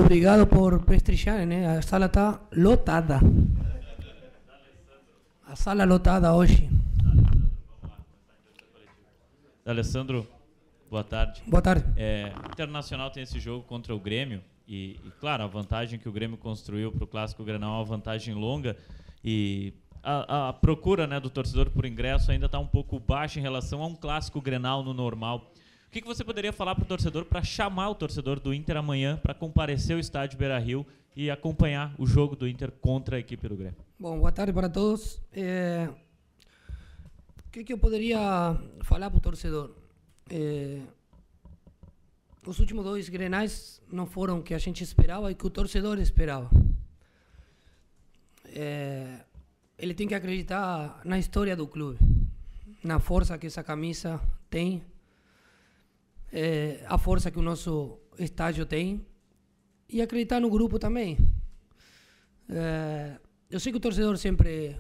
obrigado por prestigiarem, né? A sala está lotada. A sala lotada hoje. Alessandro, boa tarde. Boa tarde. O Internacional tem esse jogo contra o Grêmio e, claro, a vantagem que o Grêmio construiu para o Clássico Grenal é uma vantagem longa e a procura, né, do torcedor por ingresso ainda está um pouco baixa em relação a um Clássico Grenal no normal. O que você poderia falar para o torcedor para chamar o torcedor do Inter amanhã para comparecer ao estádio Beira-Rio e acompanhar o jogo do Inter contra a equipe do Grêmio? Bom, boa tarde para todos. O que eu poderia falar para o torcedor? Os últimos 2 Grenais não foram o que a gente esperava e que o torcedor esperava. Ele tem que acreditar na história do clube, na força que essa camisa tem, a força que o nosso estádio tem e acreditar no grupo também. Eu sei que o torcedor sempre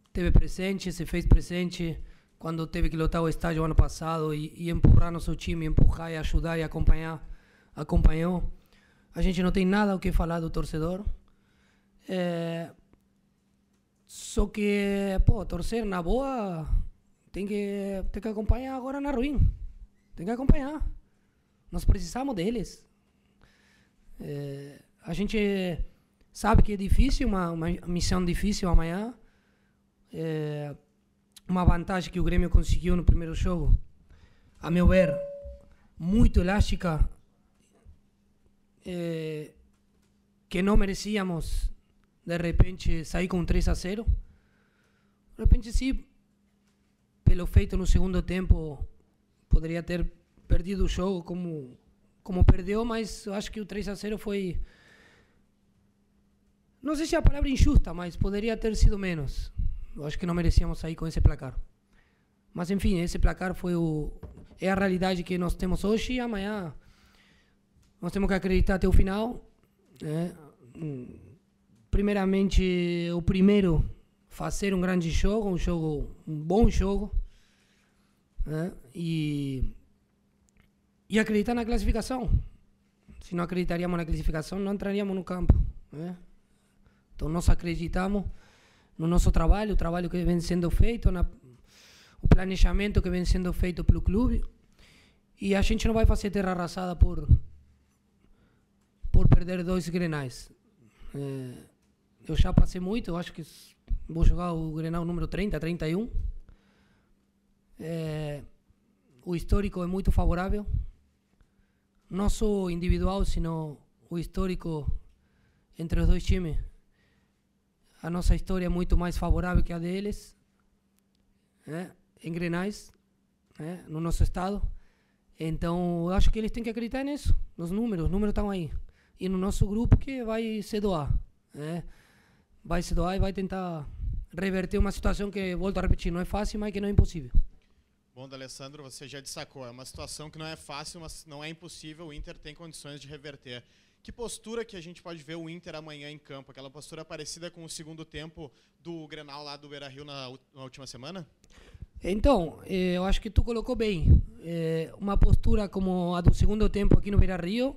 esteve presente, se fez presente quando teve que lotar o estádio ano passado e empurrar nosso time, empurrar e ajudar e acompanhar, acompanhou. A gente não tem nada o que falar do torcedor. Só que, torcer na boa tem que acompanhar agora na ruim. Tem que acompanhar. Nós precisamos deles. A gente sabe que é difícil, uma missão difícil amanhã. Uma vantagem que o Grêmio conseguiu no primeiro jogo, a meu ver, muito elástica, que não merecíamos, de repente, sair com 3-0. De repente, sim, pelo feito no segundo tempo, poderia ter perdido o jogo como perdeu, mas eu acho que o 3-0 foi... Não sei se é a palavra injusta, mas poderia ter sido menos. Eu acho que não merecíamos sair com esse placar. Mas, enfim, esse placar é a realidade que nós temos hoje e amanhã nós temos que acreditar até o final. Primeiramente, o primeiro, fazer um grande jogo, um bom jogo. E acreditar na classificação. Se não acreditaríamos na classificação, não entraríamos no campo. Então, nós acreditamos no nosso trabalho, o trabalho que vem sendo feito, o planejamento que vem sendo feito pelo clube, e a gente não vai fazer terra arrasada por perder 2 Grenais. Eu já passei muito, eu acho que vou jogar o Grenal número 30, 31. O histórico é muito favorável, não só individual, sino o histórico entre os 2 times. A nossa história é muito mais favorável que a deles, em Grenais, no nosso estado. Então, eu acho que eles têm que acreditar nisso, nos números. Os números estão aí. E no nosso grupo que vai se doar. Vai se doar e vai tentar reverter uma situação que, volto a repetir, não é fácil, mas que não é impossível. Bom, D'Alessandro, você já destacou, é uma situação que não é fácil, mas não é impossível, o Inter tem condições de reverter. Que postura que a gente pode ver o Inter amanhã em campo? Aquela postura parecida com o segundo tempo do Grenal lá do Beira-Rio na última semana? Então, eu acho que tu colocou bem. Uma postura como a do segundo tempo aqui no Beira-Rio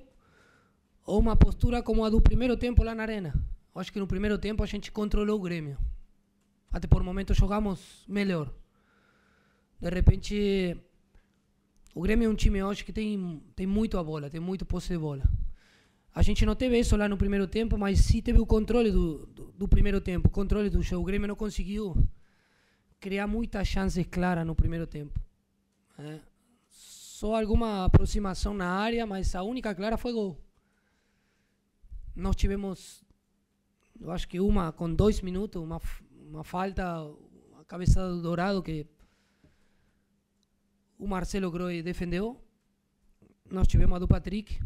ou uma postura como a do primeiro tempo lá na Arena. Eu acho que no primeiro tempo a gente controlou o Grêmio. Até por momentos jogamos melhor. De repente, o Grêmio é um time hoje que tem muito a bola, tem muito posse de bola. A gente não teve isso lá no primeiro tempo, mas sim teve o controle do primeiro tempo, o controle do jogo. O Grêmio não conseguiu criar muitas chances claras no primeiro tempo. Só alguma aproximação na área, mas a única clara foi gol. Nós tivemos, eu acho que uma com 2 minutos, uma falta, a cabeçada do Dourado que o Marcelo Groi defendeu. Nós tivemos a do Patrick.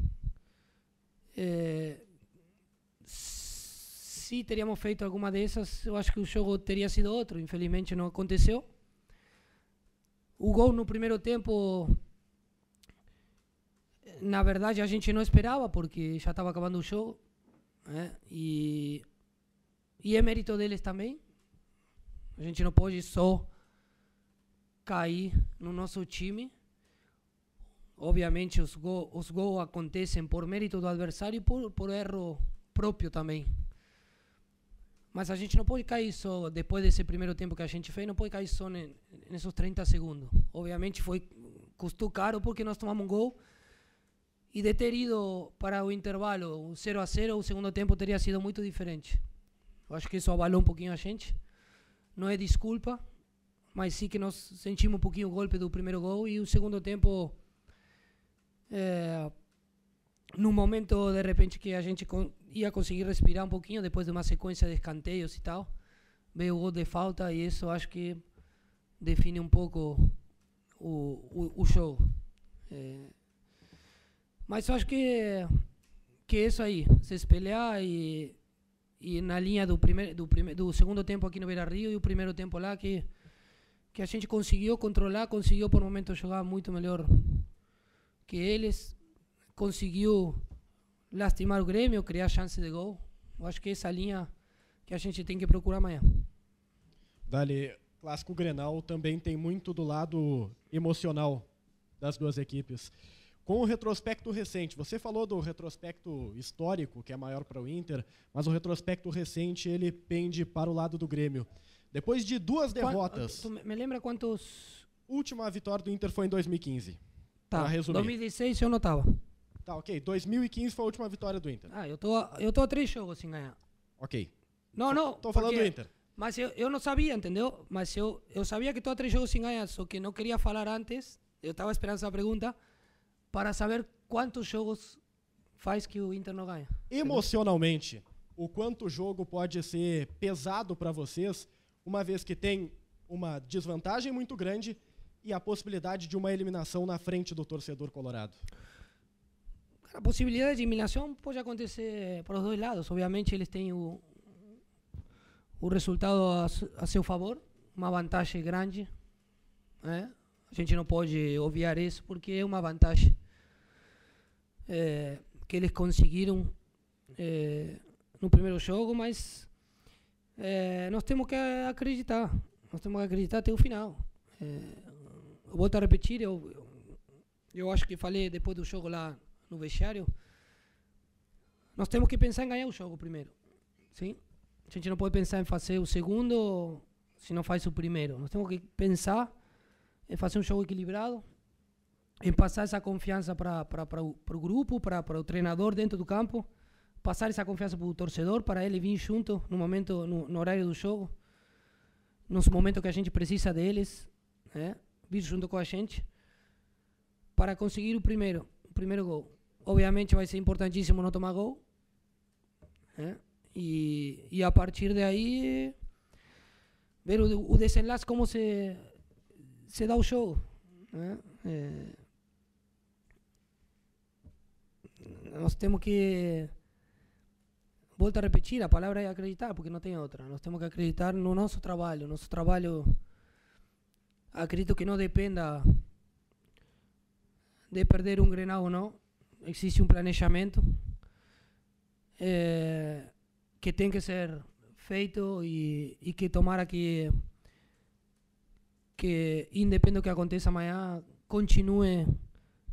Se teríamos feito alguma dessas, eu acho que o jogo teria sido outro. Infelizmente não aconteceu. O gol no primeiro tempo, na verdade, a gente não esperava, porque já estava acabando o jogo. E é mérito deles também. A gente não pode só cair no nosso time. Obviamente os gols acontecem por mérito do adversário e por erro próprio também. Mas a gente não pode cair só, depois desse primeiro tempo que a gente fez, não pode cair só nesses 30 segundos. Obviamente custou caro porque nós tomamos um gol e de ter ido para o intervalo 0-0, o segundo tempo teria sido muito diferente. Eu acho que isso abalou um pouquinho a gente. Não é desculpa, mas sim que nós sentimos um pouquinho o golpe do primeiro gol e o segundo tempo, num momento de repente que a gente ia conseguir respirar um pouquinho depois de uma sequência de escanteios e tal, veio o gol de falta e isso acho que define um pouco o jogo. Mas eu acho que é isso aí, se espelhar e na linha do segundo tempo aqui no Beira-Rio e o primeiro tempo lá que a gente conseguiu controlar, conseguiu por momentos jogar muito melhor que eles, conseguiu lastimar o Grêmio, criar chance de gol. Eu acho que essa é a linha que a gente tem que procurar amanhã. Dali, Clássico Grenal também tem muito do lado emocional das duas equipes. Com o retrospecto recente, você falou do retrospecto histórico, que é maior para o Inter, mas o retrospecto recente ele pende para o lado do Grêmio. Depois de 2 derrotas... Tu me lembra quantos... Última vitória do Inter foi em 2015. Tá, 2016 eu não estava. Tá, ok. 2015 foi a última vitória do Inter. Eu tô a 3 jogos sem ganhar. Ok. Não. Tô falando do Inter. Mas eu não sabia, entendeu? Mas eu sabia que tô a 3 jogos sem ganhar, só que não queria falar antes. Eu estava esperando essa pergunta para saber quantos jogos faz que o Inter não ganha. Emocionalmente, o quanto o jogo pode ser pesado para vocês, uma vez que tem uma desvantagem muito grande e a possibilidade de uma eliminação na frente do torcedor colorado? A possibilidade de eliminação pode acontecer para os dois lados. Obviamente eles têm o resultado a seu favor, uma vantagem grande. A gente não pode obviar isso porque é uma vantagem que eles conseguiram no primeiro jogo, mas nós temos que acreditar. Nós temos que acreditar até o final. Eu volto a repetir, eu acho que falei depois do jogo lá no vestiário, nós temos que pensar em ganhar o jogo primeiro. Sim? A gente não pode pensar em fazer o segundo se não faz o primeiro. Nós temos que pensar em fazer um jogo equilibrado, em passar essa confiança para o grupo, para o treinador dentro do campo, passar essa confiança para o torcedor, para ele vir junto no horário do jogo, nos momentos que a gente precisa deles, vir junto com a gente, para conseguir o primeiro gol. Obviamente vai ser importantíssimo não tomar gol, e a partir daí ver o desenlace, como se dá o jogo. Nós temos que, volto a repetir, a palavra é acreditar, porque não tem outra. Nós temos que acreditar no nosso trabalho. Nosso trabalho, acredito que não dependa de perder um Grenal ou não. Existe um planejamento que tem que ser feito e que tomara que independente do que aconteça amanhã, continue,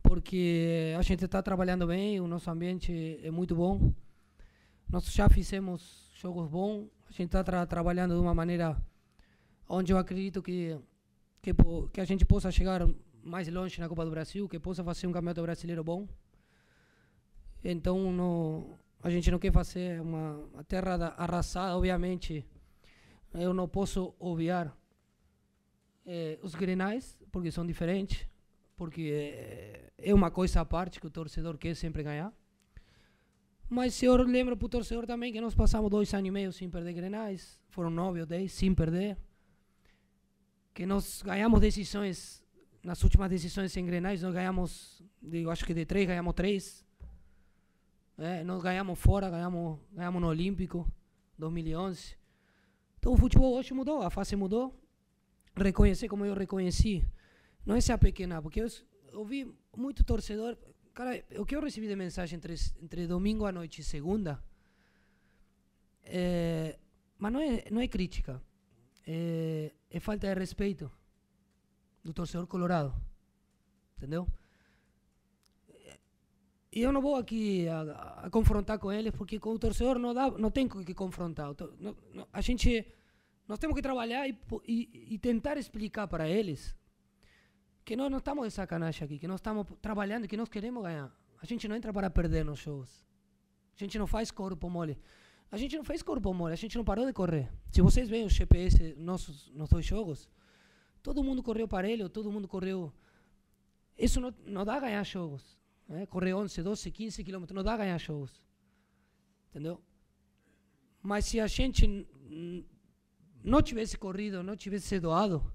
porque a gente está trabalhando bem, o nosso ambiente é muito bom. Nós já fizemos jogos bons, a gente está trabalhando de uma maneira onde eu acredito que a gente possa chegar mais longe na Copa do Brasil, que possa fazer um campeonato brasileiro bom. Então a gente não quer fazer uma terra arrasada, obviamente. Eu não posso obviar os grenais, porque são diferentes, porque é uma coisa à parte que o torcedor quer sempre ganhar. Mas eu lembro para o torcedor também que nós passamos 2 anos e meio sem perder grenais, foram 9 ou 10 sem perder, que nós ganhamos decisões, nas últimas decisões em grenais, nós ganhamos, eu acho que de 3 ganhamos 3, nós ganhamos fora, ganhamos no Olímpico, 2011. Então o futebol hoje mudou, a fase mudou. Reconhecer como eu reconheci, não é se apequenar, porque eu vi muito torcedor. Cara, o que eu recebi de mensagem entre domingo à noite e segunda, mas não é crítica, é falta de respeito do torcedor colorado, entendeu? E eu não vou aqui a confrontar com eles, porque com o torcedor não tem que confrontar. Nós temos que trabalhar e tentar explicar para eles que nós não estamos de sacanagem aqui, que nós estamos trabalhando e que nós queremos ganhar. A gente não entra para perder nos jogos. A gente não faz corpo mole. A gente não fez corpo mole, a gente não parou de correr. Se vocês veem o GPS nos 2 jogos, todo mundo correu parelho, todo mundo correu... Isso não dá a ganhar jogos. Correr 11, 12, 15 quilômetros não dá a ganhar jogos. Entendeu? Mas se a gente não tivesse corrido, não tivesse se doado,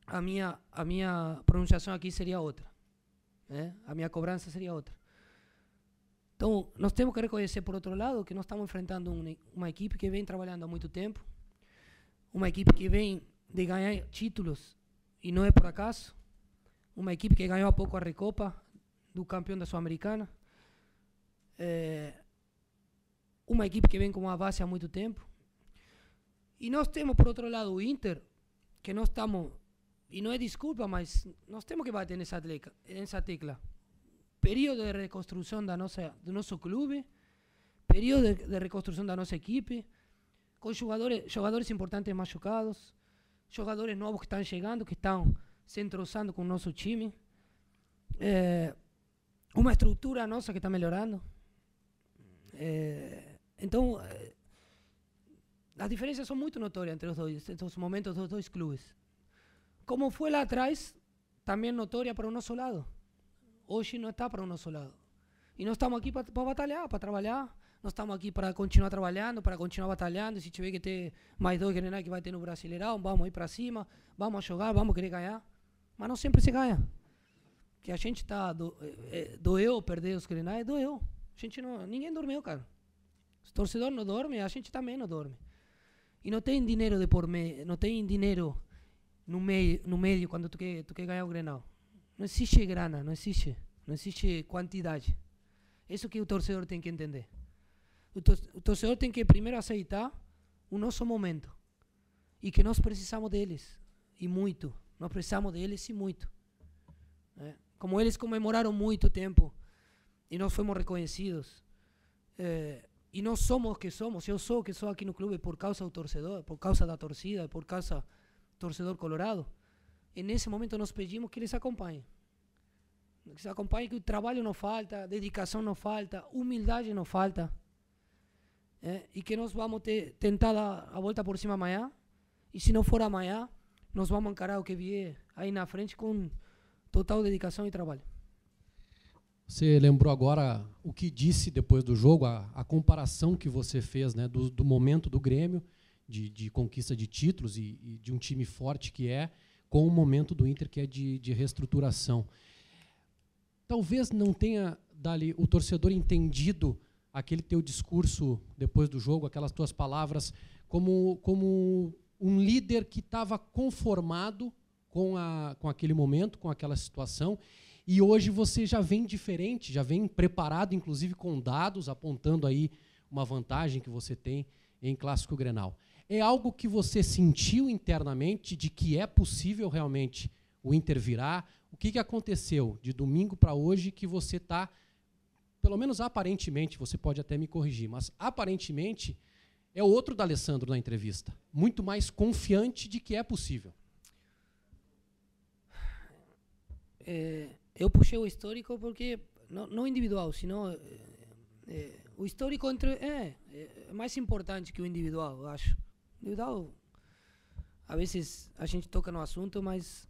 a minha pronunciação aqui seria outra. A minha cobrança seria outra. Então, nós temos que reconhecer, por outro lado, que nós estamos enfrentando uma equipe que vem trabalhando há muito tempo, uma equipe que vem de ganhar títulos, e não é por acaso, uma equipe que ganhou há pouco a Recopa do campeão da Sul-Americana, uma equipe que vem com uma base há muito tempo, e nós temos, por outro lado, o Inter, que nós estamos, e não é desculpa, mas nós temos que bater nessa tecla. Período de reconstrução do nosso clube, período de reconstrução da nossa equipe, com jogadores importantes machucados, jogadores novos que estão chegando, que estão se entrosando com o nosso time, uma estrutura nossa que está melhorando. Então, as diferenças são muito notórias entre os momentos dos 2 clubes. Como foi lá atrás, também notória para o nosso lado. Hoje não está para o nosso lado. E nós estamos aqui para batalhar, para trabalhar. Nós estamos aqui para continuar trabalhando, para continuar batalhando. Se tiver que ter mais 2 Grenais que vai ter no Brasileirão, vamos ir para cima, vamos jogar, vamos querer ganhar. Mas não sempre se ganha. Que a gente doeu perder os Grenais, doeu. Ninguém dormiu, cara. Os torcedores não dormem, a gente também não dorme. E não tem dinheiro não tem dinheiro no meio quando tu quer ganhar o Grenal. Não existe grana, não existe quantidade. Isso que o torcedor tem que entender. O torcedor tem que primeiro aceitar o nosso momento. E que nós precisamos deles. E muito. Nós precisamos deles e muito. Como eles comemoraram muito tempo e nós fomos reconhecidos. E nós somos o que somos. Eu sou o que sou aqui no clube por causa do torcedor, por causa da torcida, por causa do torcedor colorado. E nesse momento nós pedimos que eles acompanhem. Que eles acompanhem, que o trabalho não falta, dedicação não falta, humildade não falta. E que nós vamos tentar dar a volta por cima amanhã. E se não for amanhã, nós vamos encarar o que vier aí na frente com total dedicação e trabalho. Você lembrou agora o que disse depois do jogo, a comparação que você fez, né, do momento do Grêmio, de conquista de títulos e de um time forte que com o momento do Inter, que é de reestruturação. Talvez não tenha, Dali, o torcedor entendido aquele teu discurso depois do jogo, aquelas tuas palavras, como um líder que estava conformado com aquele momento, com aquela situação, e hoje você já vem diferente, já vem preparado, inclusive com dados, apontando aí uma vantagem que você tem em Clássico Grenal. É algo que você sentiu internamente de que é possível realmente o Inter virar? O que aconteceu de domingo para hoje que você está, pelo menos aparentemente, você pode até me corrigir, mas aparentemente é o outro D'Alessandro na entrevista, muito mais confiante de que é possível? Eu puxei o histórico porque, não individual, senão o histórico é mais importante que o individual, eu acho. Individual, a vezes a gente toca no assunto, mas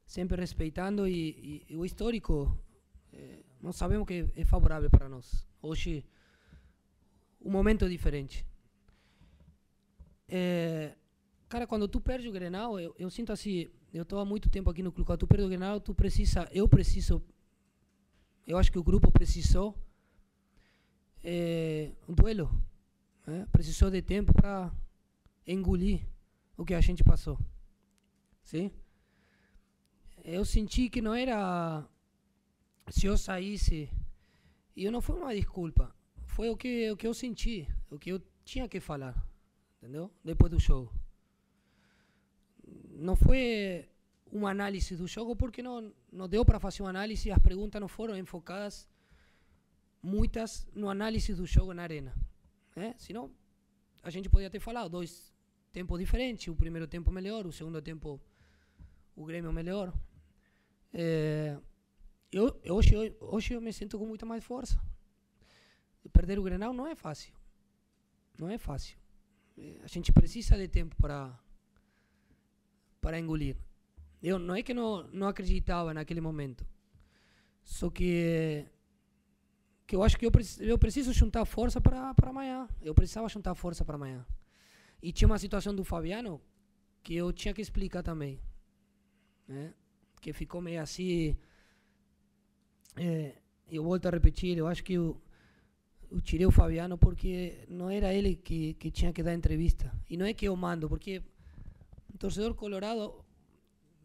sempre respeitando, e o histórico, nós sabemos que é favorável para nós. Hoje, um momento diferente. Cara, quando tu perde o Grenal, eu sinto assim, eu estou há muito tempo aqui no clube, quando tu perde o Grenal, eu acho que o grupo precisou um duelo, precisou de tempo para engolir o que a gente passou. Sim? Eu senti que não era se eu saísse, e não foi uma desculpa, foi o que eu senti, o que eu tinha que falar, entendeu? Depois do jogo. Não foi uma análise do jogo, porque não deu para fazer uma análise, as perguntas não foram enfocadas muitas no análise do jogo na arena. Senão, a gente podia ter falado 2 tempos diferentes, o primeiro tempo melhor, o segundo tempo o Grêmio melhor. Hoje eu me sinto com muita mais força. Perder o Grenal não é fácil. Não é fácil. A gente precisa de tempo para engolir. Eu não é que não acreditava naquele momento. Só que eu acho que eu preciso juntar força para amanhã. Eu precisava juntar força para amanhã. E tinha uma situação do Fabiano que eu tinha que explicar também. Que ficou meio assim. Eu volto a repetir, eu acho que eu tirei o Fabiano porque não era ele que tinha que dar entrevista. E não é que eu mando, porque o torcedor colorado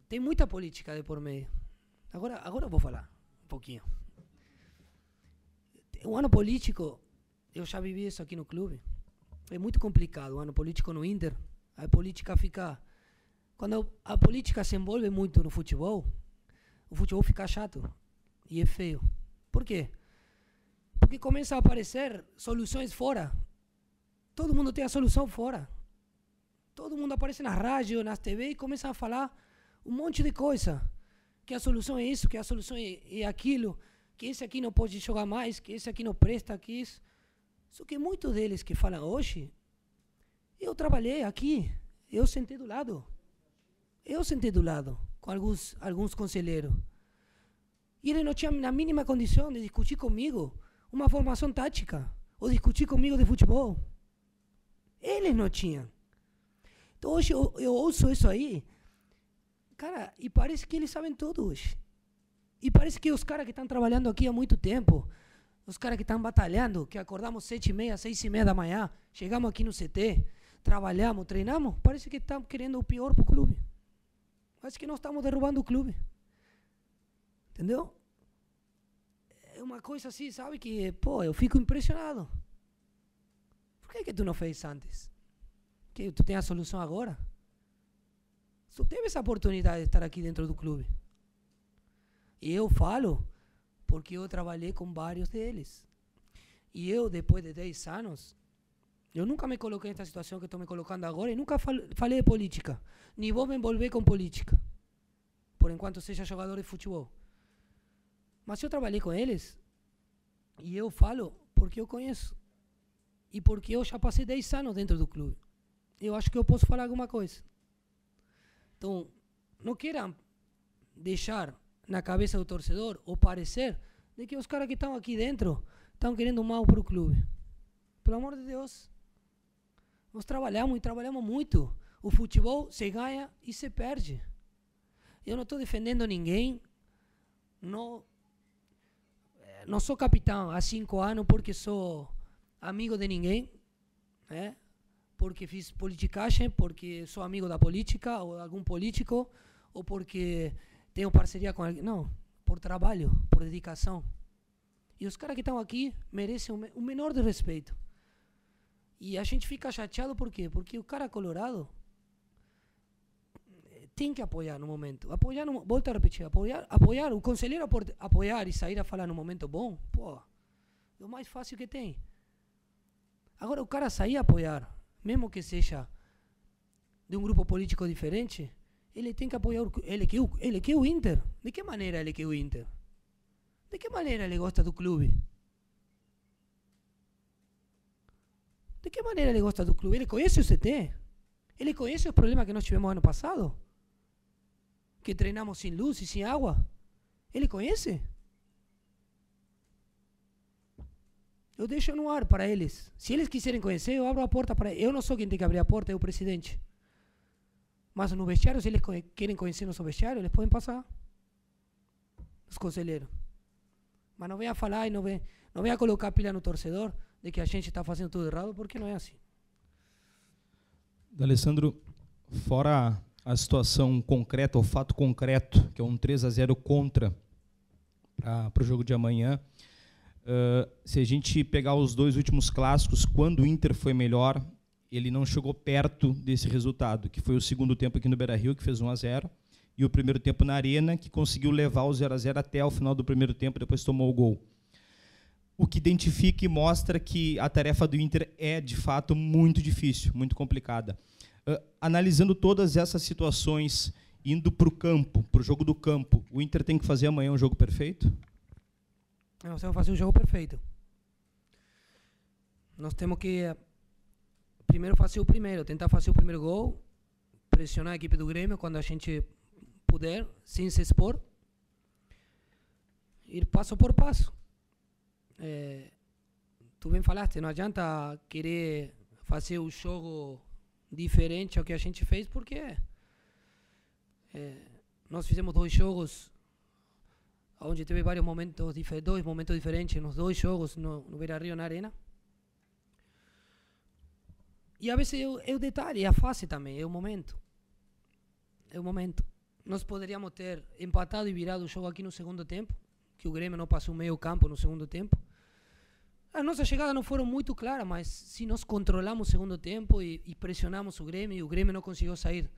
tem muita política de por meio. Agora eu vou falar um pouquinho. O ano político, eu já vivi isso aqui no clube. É muito complicado o ano político no Inter. A política fica... Quando a política se envolve muito no futebol, o futebol fica chato e é feio. Por quê? Porque começa a aparecer soluções fora. Todo mundo tem a solução fora. Todo mundo aparece na rádio, nas TV e começa a falar um monte de coisa. Que a solução é isso, que a solução é aquilo, que esse aqui não pode jogar mais, que esse aqui não presta, que isso. Só que muitos deles que falam hoje, eu trabalhei aqui, eu sentei do lado com alguns conselheiros. E eles não tinham a mínima condição de discutir comigo uma formação tática ou discutir comigo de futebol. Eles não tinham. Então hoje eu ouço isso aí, cara, e parece que eles sabem tudo hoje. E parece que os caras que estão trabalhando aqui há muito tempo, os caras que estão batalhando, que acordamos 7h30, 6h30 da manhã, chegamos aqui no CT, trabalhamos, treinamos, parece que estão querendo o pior para o clube. Parece que nós estamos derrubando o clube. Entendeu? É uma coisa assim, sabe, que, eu fico impressionado. Por que tu não fez antes? Que tu tem a solução agora? Tu teve essa oportunidade de estar aqui dentro do clube. E eu falo porque eu trabalhei com vários deles. E eu, depois de 10 anos, eu nunca me coloquei nessa situação que estou me colocando agora e nunca falei de política. Nem vou me envolver com política. Por enquanto seja jogador de futebol. Mas eu trabalhei com eles e eu falo porque eu conheço. E porque eu já passei 10 anos dentro do clube. Eu acho que eu posso falar alguma coisa. Então, não queiram deixar na cabeça do torcedor o parecer de que os caras que estão aqui dentro estão querendo mal para o clube. Pelo amor de Deus. Nós trabalhamos e trabalhamos muito. O futebol se ganha e se perde. Eu não estou defendendo ninguém. Não sou capitão há 5 anos porque sou amigo de ninguém. Porque fiz politicagem, porque sou amigo da política ou de algum político, ou porque tenho parceria com alguém. Não, por trabalho, por dedicação. E os caras que estão aqui merecem o menor de respeito. E a gente fica chateado por quê? Porque o cara colorado tem que apoiar no momento. Volto a repetir, apoiar. O conselheiro apoiar e sair a falar no momento bom, é o mais fácil que tem. Agora o cara sair a apoiar, mesmo que seja de um grupo político diferente, ele tem que apoiar ele que é o Inter. De que maneira ele que é o Inter? De que maneira ele gosta do clube? De que maneira ele gosta do clube? Ele conhece o CT? Ele conhece os problemas que nós tivemos ano passado? Que treinamos sem luz e sem água? Ele conhece? Eu deixo no ar para eles. Se eles quiserem conhecer, eu abro a porta para eles. Eu não sou quem tem que abrir a porta, é o presidente. Mas no vestiário, se eles querem conhecer nosso vestiário, eles podem passar. Os conselheiros. Mas não venha falar e não venha colocar pilha no torcedor de que a gente está fazendo tudo errado, porque não é assim. D'Alessandro, fora a situação concreta, o fato concreto, que é um 3-0 contra para o jogo de amanhã, se a gente pegar os 2 últimos clássicos, quando o Inter foi melhor, ele não chegou perto desse resultado, que foi o segundo tempo aqui no Beira-Rio, que fez 1-0, e o primeiro tempo na Arena, que conseguiu levar o 0-0 até o final do primeiro tempo, depois tomou o gol. o que identifica e mostra que a tarefa do Inter é, de fato, muito difícil, muito complicada. Analisando todas essas situações, indo para o campo, para o jogo do campo, o Inter tem que fazer amanhã um jogo perfeito? Nós temos que fazer um jogo perfeito. Nós temos que primeiro fazer o primeiro, tentar fazer o primeiro gol, pressionar a equipe do Grêmio quando a gente puder, sem se expor, ir passo por passo. Tu bem falaste, não adianta querer fazer o jogo diferente ao que a gente fez, porque nós fizemos 2 jogos onde teve vários momentos, 2 momentos diferentes nos 2 jogos no Beira-Rio, na Arena. E a vezes é o detalhe, é a fase também, é o momento. É o momento. Nós poderíamos ter empatado e virado o jogo aqui no segundo tempo, que o Grêmio não passou meio campo no segundo tempo. As nossas chegadas não foram muito claras, mas se nós controlamos o segundo tempo e pressionamos o Grêmio não conseguiu sair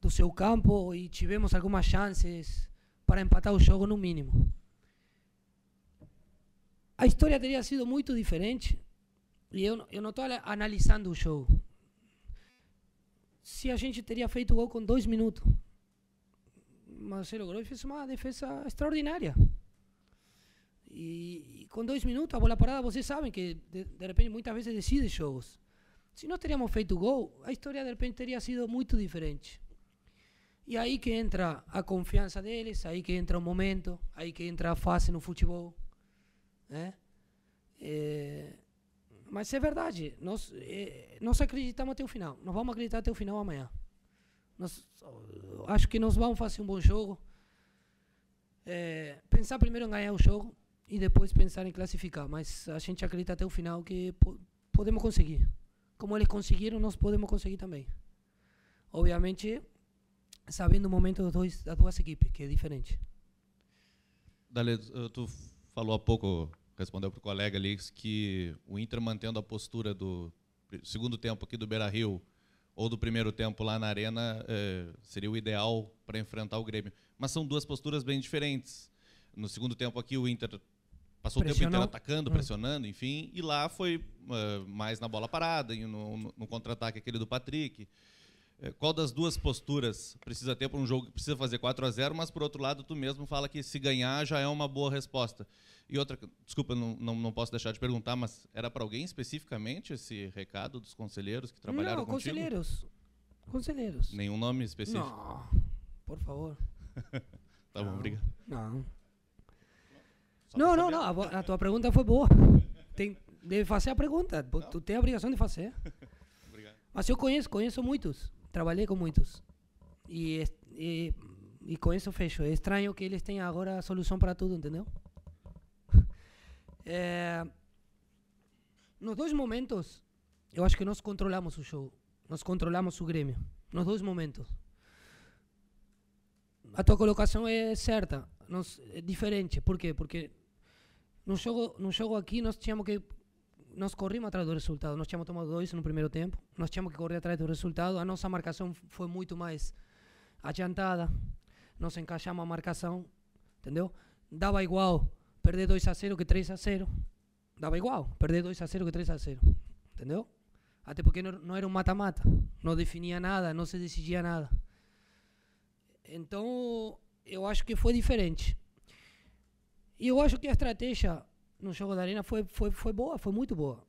do seu campo e tivemos algumas chances para empatar o jogo no mínimo. A história teria sido muito diferente e eu não estou analisando o jogo. Se a gente teria feito o gol com 2 minutos, Marcelo Groi fez uma defesa extraordinária. E com 2 minutos, a bola parada, vocês sabem que de repente muitas vezes decide jogos. Se nós teríamos feito o gol, a história de repente teria sido muito diferente. E aí que entra a confiança deles, aí que entra o momento, aí que entra a fase no futebol. Né? Mas é verdade, nós acreditamos até o final, nós vamos acreditar até o final amanhã. Acho que nós vamos fazer um bom jogo. Pensar primeiro em ganhar o jogo e depois pensar em classificar, mas a gente acredita até o final que podemos conseguir. Como eles conseguiram, nós podemos conseguir também. Obviamente, sabendo o momento das 2 equipes, que é diferente. Dale, tu falou há pouco, respondeu para o colega ali, que o Inter mantendo a postura do segundo tempo aqui do Beira-Rio ou do primeiro tempo lá na Arena seria o ideal para enfrentar o Grêmio. Mas são 2 posturas bem diferentes. No segundo tempo aqui o Inter passou o tempo inteiro atacando, pressionando, enfim, e lá foi mais na bola parada, no contra-ataque aquele do Patrick. Qual das 2 posturas precisa ter para um jogo que precisa fazer 4-0, mas por outro lado tu mesmo fala que se ganhar já é uma boa resposta. E outra, desculpa, não posso deixar de perguntar, mas era para alguém especificamente esse recado dos conselheiros que trabalharam contigo? Não, conselheiros. Nenhum nome específico? Não, por favor. Tá bom, obrigado. Não, a tua pergunta foi boa. Deve fazer a pergunta, tu tem a obrigação de fazer. Obrigado. Mas eu conheço muitos, trabalhei com muitos. E com isso fecho. É estranho que eles tenham agora a solução para tudo, entendeu? Nos 2 momentos, eu acho que nós controlamos o jogo. Nós controlamos o Grêmio. Nos 2 momentos. A tua colocação é certa. É diferente. Por quê? Porque no jogo aqui nós corrimos atrás do resultado. Nós tínhamos tomado 2 no primeiro tempo. Nós tínhamos que correr atrás do resultado. A nossa marcação foi muito mais adiantada. Nós encaixamos a marcação. Entendeu? Dava igual perder 2-0 que 3-0. Dava igual perder 2-0 que 3-0. Entendeu? Até porque não era um mata-mata. Não definia nada, não se decidia nada. Então, eu acho que foi diferente. E eu acho que a estratégia no jogo da Arena foi boa, foi muito boa.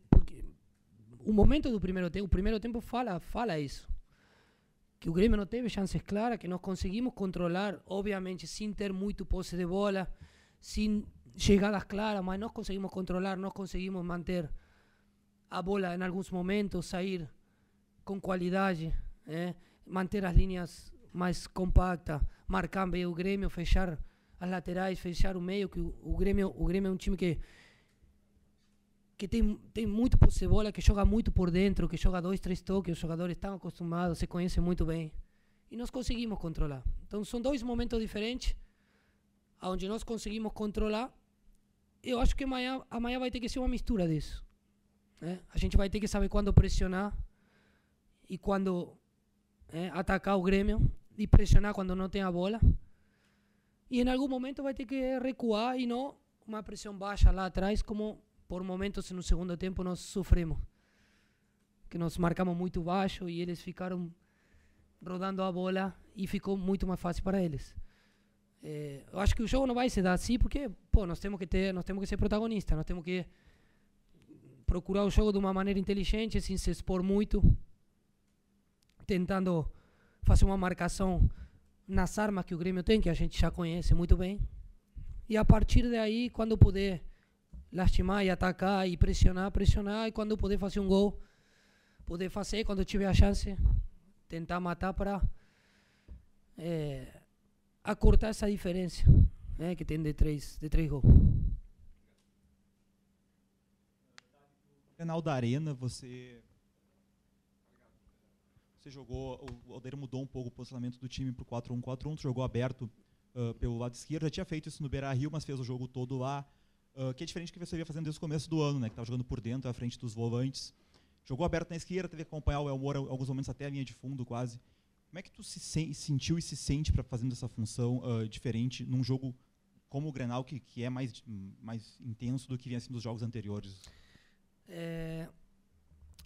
Porque o momento do primeiro tempo fala isso. Que o Grêmio não teve chances claras, que nós conseguimos controlar, obviamente, sem ter muito posse de bola, sem chegadas claras, mas nós conseguimos controlar, nós conseguimos manter a bola em alguns momentos, sair com qualidade, manter as linhas mais compactas, marcar bem o Grêmio, fechar as laterais, fechar o meio, que o Grêmio é um time que tem muito posse de bola, que joga muito por dentro, que joga 2, 3 toques, os jogadores estão acostumados, se conhecem muito bem. E nós conseguimos controlar. Então são 2 momentos diferentes, onde nós conseguimos controlar. Eu acho que amanhã vai ter que ser uma mistura disso. A gente vai ter que saber quando pressionar e quando atacar o Grêmio, e pressionar quando não tem a bola. E em algum momento vai ter que recuar e não uma pressão baixa lá atrás, como por momentos no segundo tempo nós sofremos. Que nós marcamos muito baixo e eles ficaram rodando a bola e ficou muito mais fácil para eles. Eu acho que o jogo não vai se dar assim porque nós temos que ser protagonistas, nós temos que procurar o jogo de uma maneira inteligente, sem se expor muito, tentando fazer uma marcação nas armas que o Grêmio tem, que a gente já conhece muito bem. E a partir daí, quando puder lastimar e atacar e pressionar, e quando puder fazer um gol, poder fazer, quando tiver a chance, tentar matar para acortar essa diferença que tem de três gols. No Grenal da Arena, você jogou, o Aldair mudou um pouco o posicionamento do time para o 4-1-4-1, jogou aberto pelo lado esquerdo, já tinha feito isso no Beira-Rio, mas fez o jogo todo lá, que é diferente do que você vinha fazendo desde o começo do ano, né, que estava jogando por dentro, à frente dos volantes. Jogou aberto na esquerda, teve que acompanhar o Elmore em alguns momentos até a linha de fundo quase. Como é que tu sentiu e se sente fazendo essa função diferente num jogo como o Grenal, que é mais intenso do que vinha sendo nos jogos anteriores?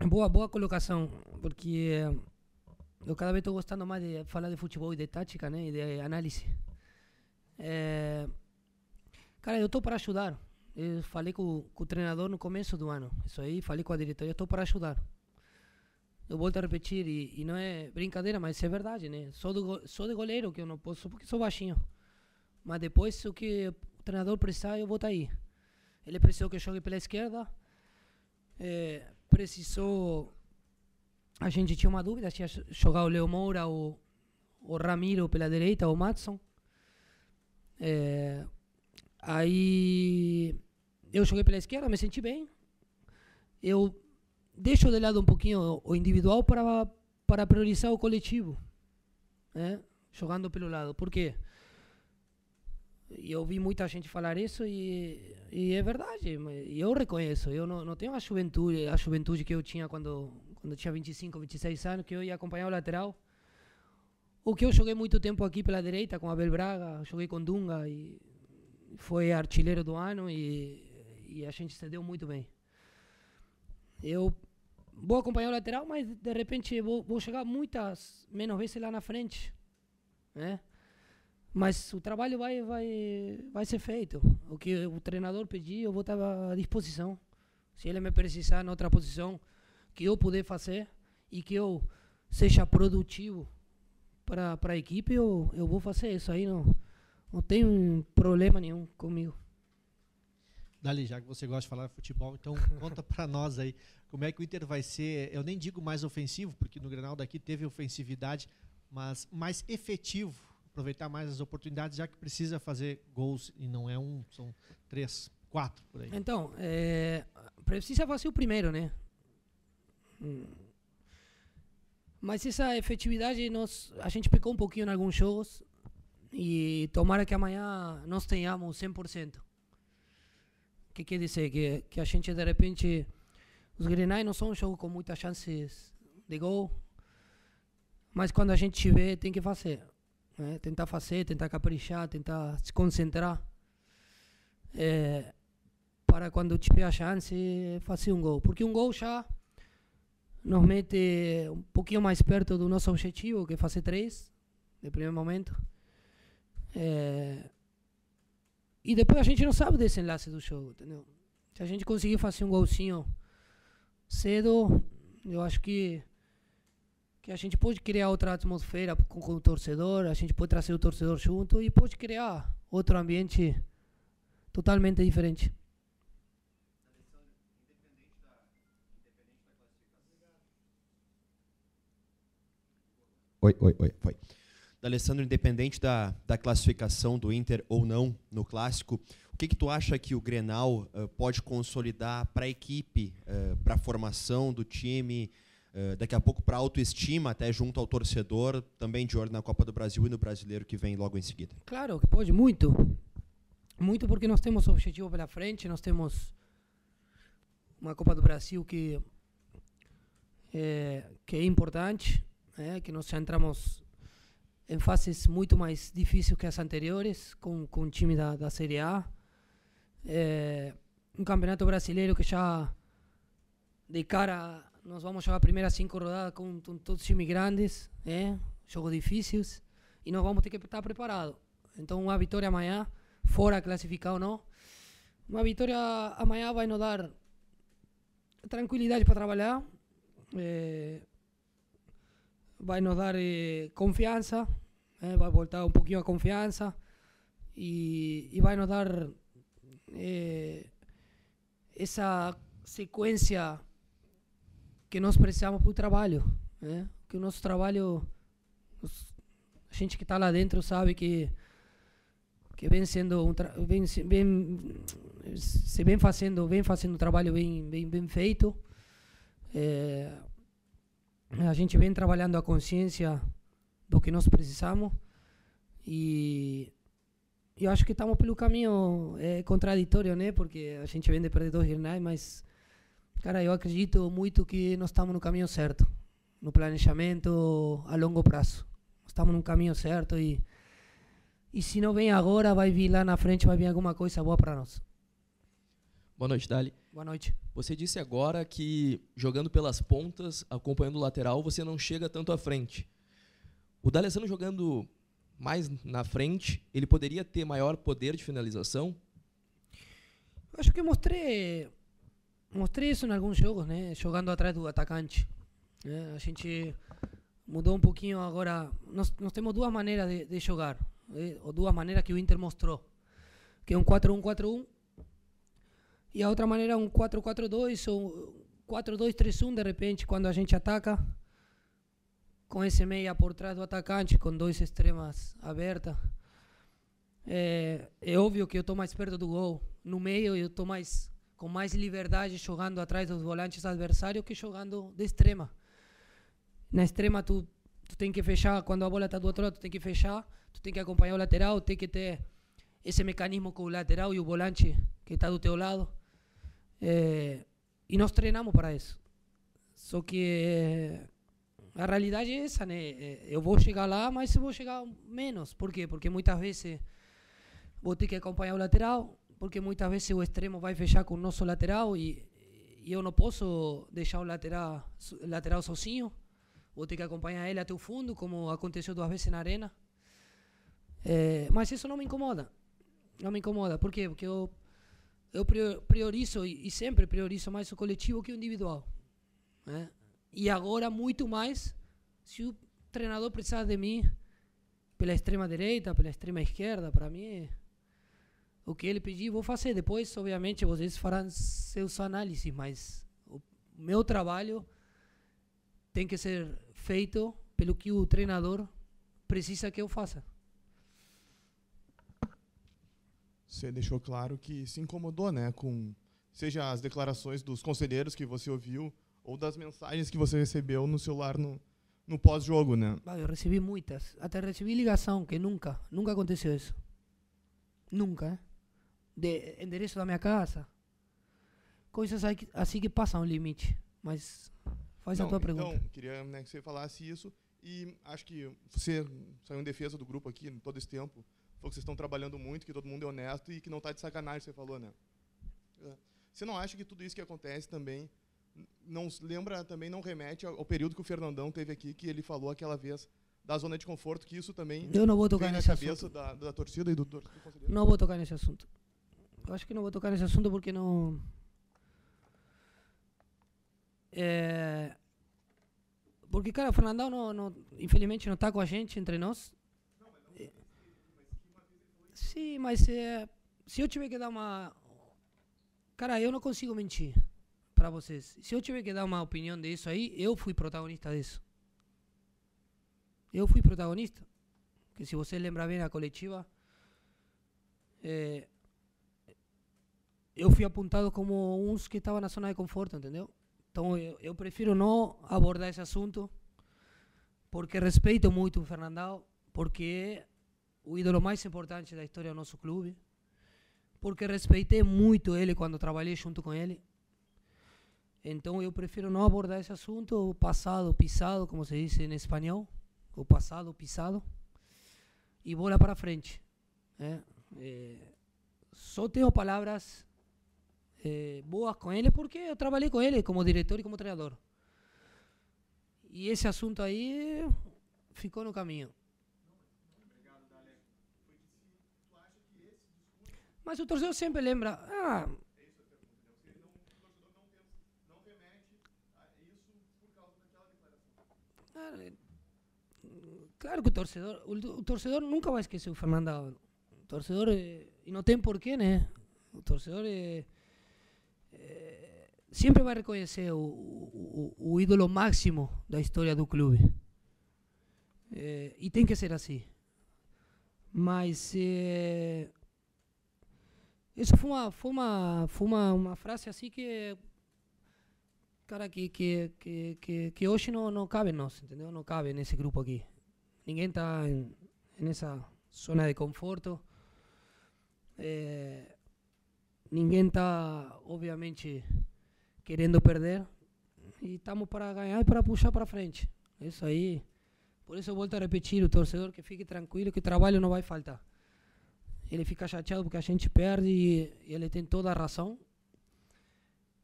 Boa colocação, porque eu cada vez estou gostando mais de falar de futebol e de tática, né, e de análise. Cara, eu estou para ajudar. Eu falei com o treinador no começo do ano, isso aí, falei com a diretoria, estou para ajudar. Eu volto a repetir, e não é brincadeira, mas é verdade, né? Sou de goleiro, que eu não posso, porque sou baixinho. Mas depois, o que o treinador precisar, eu vou estar aí. Ele precisou que eu jogue pela esquerda, precisou... A gente tinha uma dúvida, tinha jogar o Leo Moura ou o Ramiro pela direita, ou o Madson. Aí eu joguei pela esquerda, me senti bem. Eu deixo de lado um pouquinho o individual para priorizar o coletivo, né? Jogando pelo lado. Por quê? Eu vi muita gente falar isso e é verdade. Eu reconheço. Eu não tenho a juventude que eu tinha quando tinha 25, 26 anos, que eu ia acompanhar o lateral. O que eu joguei muito tempo aqui pela direita com Abel Braga, joguei com Dunga e foi artilheiro do ano e a gente se deu muito bem. Eu vou acompanhar o lateral, mas de repente vou chegar muitas menos vezes lá na frente, né? Mas o trabalho vai ser feito. O que o treinador pedir, eu vou estar à disposição. Se ele me precisar em outra posição que eu puder fazer e que eu seja produtivo para a equipe, eu vou fazer isso aí. Não tem problema nenhum comigo. Dali, já que você gosta de falar de futebol, então conta para nós aí como é que o Inter vai ser, eu nem digo mais ofensivo, porque no Grenal daqui teve ofensividade, mas mais efetivo, aproveitar mais as oportunidades, já que precisa fazer gols, e não é um, são 3, 4 por aí. Então, precisa fazer o primeiro, né? Mas essa efetividade a gente pecou um pouquinho em alguns jogos e tomara que amanhã nós tenhamos 100%. O que quer dizer? Que a gente, de repente, os Grenais não são um jogo com muitas chances de gol, mas quando a gente tiver, tem que fazer. Né? Tentar fazer, tentar caprichar, tentar se concentrar. Para quando tiver a chance, fazer um gol. Porque um gol já nos mete um pouquinho mais perto do nosso objetivo, que é fazer 3, de primeiro momento. E depois a gente não sabe o desenlace do jogo, entendeu? Se a gente conseguir fazer um golzinho cedo, eu acho que a gente pode criar outra atmosfera com o torcedor, a gente pode trazer o torcedor junto e pode criar outro ambiente totalmente diferente. Oi. D'Alessandro, independente da classificação do Inter ou não no Clássico, o que tu acha que o Grenal pode consolidar para a equipe, para a formação do time, daqui a pouco para a autoestima, até junto ao torcedor, também de olho na Copa do Brasil e no Brasileiro que vem logo em seguida? Claro que pode, muito. Muito porque nós temos objetivo pela frente, nós temos uma Copa do Brasil que é importante, que nós já entramos em fases muito mais difíceis que as anteriores, com o time da Série A. Um campeonato brasileiro que já de cara nós vamos jogar a primeira 5 rodadas com todos os times grandes, jogos difíceis, e nós vamos ter que estar preparados. Então uma vitória amanhã, fora classificar ou não, uma vitória amanhã vai nos dar tranquilidade para trabalhar, vai nos dar confiança, vai voltar um pouquinho a confiança e vai nos dar essa sequência que nós precisamos para o trabalho, que o nosso trabalho, a gente que está lá dentro sabe que vem sendo vem fazendo um trabalho bem feito. A gente vem trabalhando a consciência do que nós precisamos e eu acho que estamos pelo caminho contraditório, né? Porque a gente vem de perder 2 Grenais, mas cara, eu acredito muito que nós estamos no caminho certo, no planejamento a longo prazo. Estamos no caminho certo e se não vem agora, vai vir lá na frente, vai vir alguma coisa boa para nós. Boa noite, Dali. Boa noite. Você disse agora que jogando pelas pontas, acompanhando o lateral, você não chega tanto à frente. O D'Alessandro jogando mais na frente, ele poderia ter maior poder de finalização? Eu acho que mostrei isso em alguns jogos, né? Jogando atrás do atacante. A gente mudou um pouquinho agora. Nós temos 2 maneiras de jogar, ou 2 maneiras que o Inter mostrou, que é um 4-1-4-1 e a outra maneira é um 4-4-2 ou 4-2-3-1 de repente, quando a gente ataca com esse meia por trás do atacante, com 2 extremas abertas. É óbvio que eu estou mais perto do gol. No meio eu estou com mais liberdade jogando atrás dos volantes adversários que jogando de extrema. Na extrema tu tem que fechar, quando a bola está do outro lado tu tem que fechar, tu tem que acompanhar o lateral, tem que ter esse mecanismo com o lateral e o volante que está do teu lado. E nós treinamos para isso. Só que a realidade é essa, né? Eu vou chegar lá, mas eu vou chegar menos. Por quê? Porque muitas vezes vou ter que acompanhar o lateral, porque muitas vezes o extremo vai fechar com o nosso lateral e eu não posso deixar o lateral sozinho. Vou ter que acompanhar ele até o fundo, como aconteceu 2 vezes na arena. Mas isso não me incomoda. Não me incomoda. Por quê? Porque eu priorizo e sempre priorizo mais o coletivo que o individual. E agora muito mais se o treinador precisar de mim pela extrema direita, pela extrema esquerda. Para mim, o que ele pedir, vou fazer. Depois, obviamente, vocês farão seus análises, mas o meu trabalho tem que ser feito pelo que o treinador precisa que eu faça. Você deixou claro que se incomodou, né, com seja as declarações dos conselheiros que você ouviu ou das mensagens que você recebeu no celular no pós-jogo, né? Eu recebi muitas, até recebi ligação, que nunca aconteceu isso. Nunca, de endereço da minha casa. Coisas assim que passam o limite, mas faz a tua pergunta. Então, queria, né, que você falasse isso e acho que você saiu em defesa do grupo aqui todo esse tempo. Falou que vocês estão trabalhando muito, que todo mundo é honesto e que não está de sacanagem, você falou, né? Você não acha que tudo isso que acontece também não remete ao período que o Fernandão teve aqui, que ele falou aquela vez da zona de conforto, que isso também eu não vou tocar vem na cabeça da torcida e do conselheiro? Não vou tocar nesse assunto. Eu acho que não vou tocar nesse assunto porque não... Porque, cara, o Fernandão, infelizmente, não está com a gente, entre nós. Sim, mas se eu tiver que dar uma... Cara, eu não consigo mentir para vocês. Se eu tiver que dar uma opinião disso aí, eu fui protagonista disso. Eu fui protagonista. Porque se você lembra bem a coletiva, eu fui apontado como uns que estavam na zona de conforto, entendeu? Então eu prefiro não abordar esse assunto, porque respeito muito o Fernandão, porque é o ídolo mais importante da história do nosso clube, porque respeitei muito ele quando trabalhei junto com ele. Então eu prefiro não abordar esse assunto, o passado pisado, como se diz em espanhol, o passado pisado, e bola para frente. só tenho palavras boas com ele porque eu trabalhei com ele como diretor e como treinador. E esse assunto aí ficou no caminho. Mas o torcedor sempre lembra, claro que o torcedor nunca vai esquecer o Fernando Ábalo. O torcedor, e não tem porquê, né? O torcedor sempre vai reconhecer o ídolo máximo da história do clube. E tem que ser assim. Mas isso foi uma frase assim que, cara, que hoje não cabe em nós, entendeu? Não cabe nesse grupo aqui. Ninguém está nessa zona de conforto. Ninguém está, obviamente, querendo perder. E estamos para ganhar e para puxar para frente. Isso aí. Por isso eu volto a repetir, o torcedor que fique tranquilo, que o trabalho não vai faltar. Ele fica chateado porque a gente perde e ele tem toda a razão.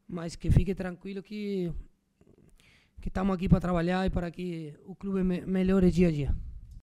Mas que fique tranquilo que estamos aqui para trabalhar e para que o clube melhore dia a dia.